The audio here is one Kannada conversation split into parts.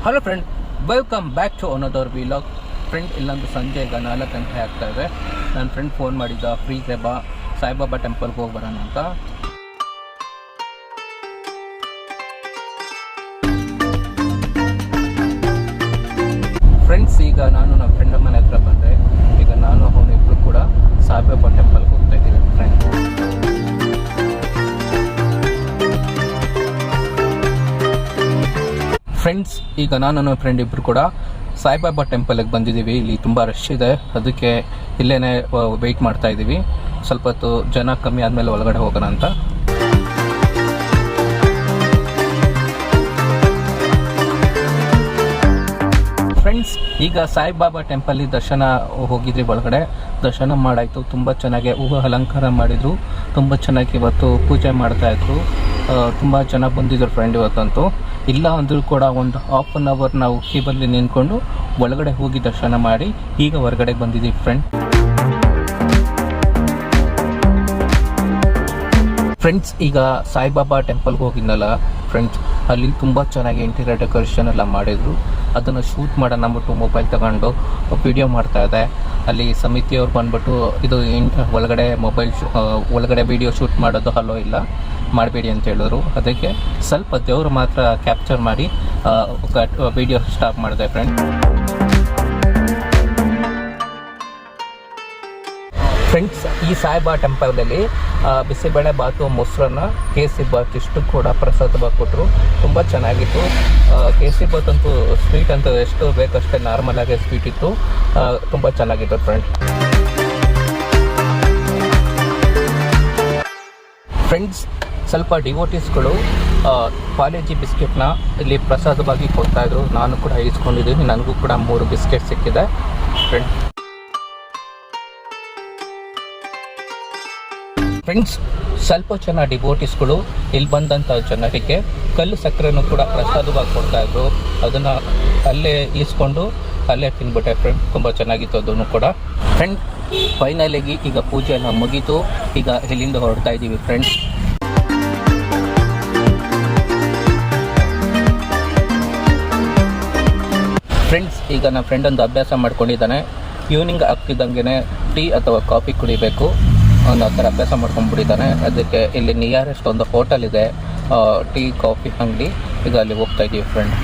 Hello friend, welcome back to another vlog. Friend, ಇಲ್ಲೊಂದು ಸಂಜೆ ಈಗ 4 ಗಂಟೆ ಆಗ್ತಾ ಇದೆ. ನನ್ನ ಫ್ರೆಂಡ್ ಫೋನ್ ಮಾಡಿದ್ದ, ಫ್ರೀ ಇದೆ ಬಾ, ಸಾಯಿಬಾಬಾ ಟೆಂಪಲ್ಗೆ ಹೋಗಿ ಬರೋಣ ಅಂತ. ಫ್ರೆಂಡ್ಸ್, ಈಗ ನಾನು ನನ್ನ ಫ್ರೆಂಡ್ ಮನೆ ಹತ್ರ ಬಂದೆ. ಈಗ ನಾನು ಅವನಿಬ್ರು ಕೂಡ ಸಾಯಿಬಾಬಾ ಟೆಂಪಲ್ಗೆ ಹೋಗ್ತಾ ಇದ್ದೀವಿ. ಫ್ರೆಂಡ್ಸ್, ಈಗ ನಾನು ನನ್ನ ಫ್ರೆಂಡ್ ಇಬ್ಬರು ಕೂಡ ಸಾಯಿಬಾಬಾ ಟೆಂಪಲ್ಗೆ ಬಂದಿದ್ದೀವಿ. ಇಲ್ಲಿ ತುಂಬ ರಶ್ ಇದೆ, ಅದಕ್ಕೆ ಇಲ್ಲೇ ವೆಯ್ಟ್ ಮಾಡ್ತಾ ಇದ್ದೀವಿ. ಸ್ವಲ್ಪ ಹೊತ್ತು ಜನ ಕಮ್ಮಿ ಆದಮೇಲೆ ಒಳಗಡೆ ಹೋಗೋಣ ಅಂತ. ಫ್ರೆಂಡ್ಸ್, ಈಗ ಸಾಯಿಬಾಬಾ ಟೆಂಪಲ್ಲಿ ದರ್ಶನ ಹೋಗಿದ್ರಿ. ಒಳಗಡೆ ದರ್ಶನ ಮಾಡಾಯಿತು. ತುಂಬ ಚೆನ್ನಾಗಿ ಹೂವು ಅಲಂಕಾರ ಮಾಡಿದರು. ತುಂಬ ಚೆನ್ನಾಗಿ ಇವತ್ತು ಪೂಜೆ ಮಾಡ್ತಾಯಿದ್ರು. ತುಂಬ ಜನ ಬಂದಿದ್ರು ಫ್ರೆಂಡ್ ಇವತ್ತಂತೂ. ಇಲ್ಲ ಅಂದರೂ ಕೂಡ ಒಂದು ಹಾಫ್ ಆನ್ ಅವರ್ ನಾವು ಕ್ಯೂಬಲ್ಲಿ ನಿಂತ್ಕೊಂಡು ಒಳಗಡೆ ಹೋಗಿ ದರ್ಶನ ಮಾಡಿ ಈಗ ಹೊರಗಡೆ ಬಂದಿದ್ದೀವಿ ಫ್ರೆಂಡ್. ಫ್ರೆಂಡ್ಸ್, ಈಗ ಸಾಯಿಬಾಬಾ ಟೆಂಪಲ್ಗೆ ಹೋಗಿದ್ನಲ್ಲ ಫ್ರೆಂಡ್ಸ್, ಅಲ್ಲಿ ತುಂಬ ಚೆನ್ನಾಗಿ ಇಂಟೀರಿಯರ್ ಡೆಕೋರೇಷನ್ ಎಲ್ಲ ಮಾಡಿದರು. ಅದನ್ನು ಶೂಟ್ ಮಾಡೋಣ ಅಂದ್ಬಿಟ್ಟು ಮೊಬೈಲ್ ತಗೊಂಡು ವಿಡಿಯೋ ಮಾಡ್ತಾಯಿದ್ದೆ. ಅಲ್ಲಿ ಸಮಿತಿಯವ್ರು ಬಂದ್ಬಿಟ್ಟು ಇದು ಒಳಗಡೆ ಒಳಗಡೆ ವಿಡಿಯೋ ಶೂಟ್ ಮಾಡೋದು ಹಲೋ ಇಲ್ಲ, ಮಾಡಬೇಡಿ ಅಂತ ಹೇಳಿದ್ರು. ಅದಕ್ಕೆ ಸ್ವಲ್ಪ ದೇವರು ಮಾತ್ರ ಕ್ಯಾಪ್ಚರ್ ಮಾಡಿ ವಿಡಿಯೋ ಸ್ಟಾಪ್ ಮಾಡಿದೆ ಫ್ರೆಂಡ್. ಫ್ರೆಂಡ್ಸ್, ಈ ಸಾಯಿಬಾಬಾ ಟೆಂಪಲ್ನಲ್ಲಿ ಬಿಸಿಬೇಳೆ ಬಾತು, ಮೊಸರನ್ನ, ಕೇಸರಿ ಬಾತ್ ಇಷ್ಟು ಕೂಡ ಪ್ರಸಾದವಾಗಿ ಕೊಟ್ಟರು. ತುಂಬ ಚೆನ್ನಾಗಿತ್ತು. ಕೇಸರಿ ಬಾತ್ ಅಂತೂ ಸ್ವೀಟ್ ಅಂತೂ ಎಷ್ಟು ಬೇಕಷ್ಟೇ ನಾರ್ಮಲಾಗಿ ಸ್ವೀಟ್ ಇತ್ತು. ತುಂಬ ಚೆನ್ನಾಗಿತ್ತು ಫ್ರೆಂಡ್. ಫ್ರೆಂಡ್ಸ್, ಸ್ವಲ್ಪ ಡಿವೋಟೀಸ್ಗಳು ಪಾಲೇಜಿ ಬಿಸ್ಕೆಟ್ನ ಇಲ್ಲಿ ಪ್ರಸಾದವಾಗಿ ಕೊಡ್ತಾಯಿದ್ರು. ನಾನು ಕೂಡ ಇಸ್ಕೊಂಡಿದ್ದೀನಿ. ನನಗೂ ಕೂಡ 3 ಬಿಸ್ಕೆಟ್ ಸಿಕ್ಕಿದೆ ಫ್ರೆಂಡ್. ಫ್ರೆಂಡ್ಸ್, ಸ್ವಲ್ಪ ಜನ ಡಿವೋಟೀಸ್ಗಳು ಇಲ್ಲಿ ಬಂದಂಥ ಜನರಿಗೆ ಕಲ್ಲು ಸಕ್ಕರೆನೂ ಕೂಡ ಪ್ರಸಾದವಾಗಿ ಕೊಡ್ತಾಯಿದ್ರು. ಅದನ್ನು ಅಲ್ಲೇ ಈಸ್ಕೊಂಡು ಅಲ್ಲೇ ತಿನ್ಬಿಟ್ಟೆ ಫ್ರೆಂಡ್. ತುಂಬ ಚೆನ್ನಾಗಿತ್ತು ಅದನ್ನು ಕೂಡ ಫ್ರೆಂಡ್. ಫೈನಲಿಗೆ ಈಗ ಪೂಜೆ ಎಲ್ಲ ಮುಗೀತು. ಈಗ ಇಲ್ಲಿಂದ ಹೊರಡ್ತಾ ಇದ್ದೀವಿ ಫ್ರೆಂಡ್ಸ್. ಫ್ರೆಂಡ್ಸ್, ಈಗ ನನ್ನ ಫ್ರೆಂಡ್ ಒಂದು ಅಭ್ಯಾಸ ಮಾಡ್ಕೊಂಡಿದ್ದಾನೆ. ಈವ್ನಿಂಗ್ ಆಗ್ತಿದ್ದಂಗೆ ಟೀ ಅಥವಾ ಕಾಫಿ ಕುಡಿಬೇಕು ಅನ್ನೋ ಥರ ಅಭ್ಯಾಸ ಮಾಡ್ಕೊಂಡ್ಬಿಟ್ಟಿದ್ದಾನೆ. ಅದಕ್ಕೆ ಇಲ್ಲಿ ನಿಯರೆಸ್ಟ್ ಒಂದು ಹೋಟೆಲ್ ಇದೆ, ಟೀ ಕಾಫಿ ಅಂಗಡಿ. ಈಗ ಅಲ್ಲಿ ಹೋಗ್ತಾ ಇದ್ದೀವಿ ಫ್ರೆಂಡ್.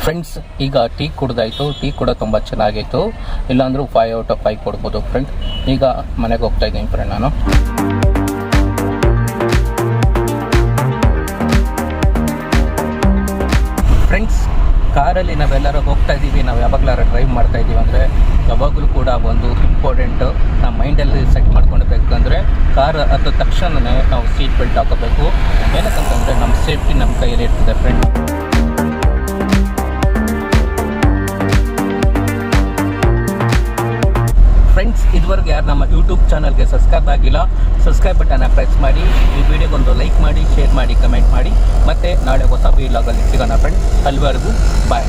ಫ್ರೆಂಡ್ಸ್, ಈಗ ಟೀ ಕುಡ್ದಾಯಿತು. ಟೀ ಕೂಡ ತುಂಬ ಚೆನ್ನಾಗಿತ್ತು. ಇಲ್ಲಾಂದ್ರೂ 5 ಔಟ್ ಆಫ್ 5 ಕೊಡ್ಬೋದು ಫ್ರೆಂಡ್. ಈಗ ಮನೆಗೆ ಹೋಗ್ತಾ ಇದ್ದೀನಿ ಫ್ರೆಂಡ್ ನಾನು. ಫ್ರೆಂಡ್ಸ್, ಕಾರಲ್ಲಿ ನಾವೆಲ್ಲರೂ ಹೋಗ್ತಾ ಇದ್ದೀವಿ. ನಾವು ಯಾವಾಗಲಾರು ಡ್ರೈವ್ ಮಾಡ್ತಾ ಇದ್ದೀವಿ ಅಂದರೆ ಯಾವಾಗಲೂ ಕೂಡ ಒಂದು ಇಂಪಾರ್ಟೆಂಟು ನಮ್ಮ ಮೈಂಡಲ್ಲಿ ಸೆಟ್ ಮಾಡ್ಕೊಳ್ಬೇಕಂದ್ರೆ ಕಾರ್ ಹತ್ತಿದ ತಕ್ಷಣವೇ ನಾವು ಸೀಟ್ ಬೆಲ್ಟ್ ಹಾಕೋಬೇಕು. ಏನಕ್ಕಂತಂದರೆ ನಮ್ಮ ಸೇಫ್ಟಿ ನಮ್ಮ ಕೈಯಲ್ಲಿ ಇರ್ತದೆ ಫ್ರೆಂಡ್. ಫ್ರೆಂಡ್ಸ್, ಇದುವರೆಗೆ ಯಾರು ನಮ್ಮ ಯೂಟ್ಯೂಬ್ ಚಾನಲ್ಗೆ ಸಬ್ಸ್ಕ್ರೈಬ್ ಆಗಿಲ್ಲ, ಸಬ್ಸ್ಕ್ರೈಬ್ ಬಟನ್ನ ಪ್ರೆಸ್ ಮಾಡಿ. ಈ ವಿಡಿಯೋಗೊಂದು ಲೈಕ್ ಮಾಡಿ, ಶೇರ್ ಮಾಡಿ, ಕಮೆಂಟ್ ಮಾಡಿ. ಮತ್ತೆ ನಾಳೆ ಹೊಸ ವಿಲಾಗಲ್ಲಿ ಸಿಗೋಣ ಫ್ರೆಂಡ್. ಅಲ್ಲಿವರೆಗೂ ಬಾಯ್.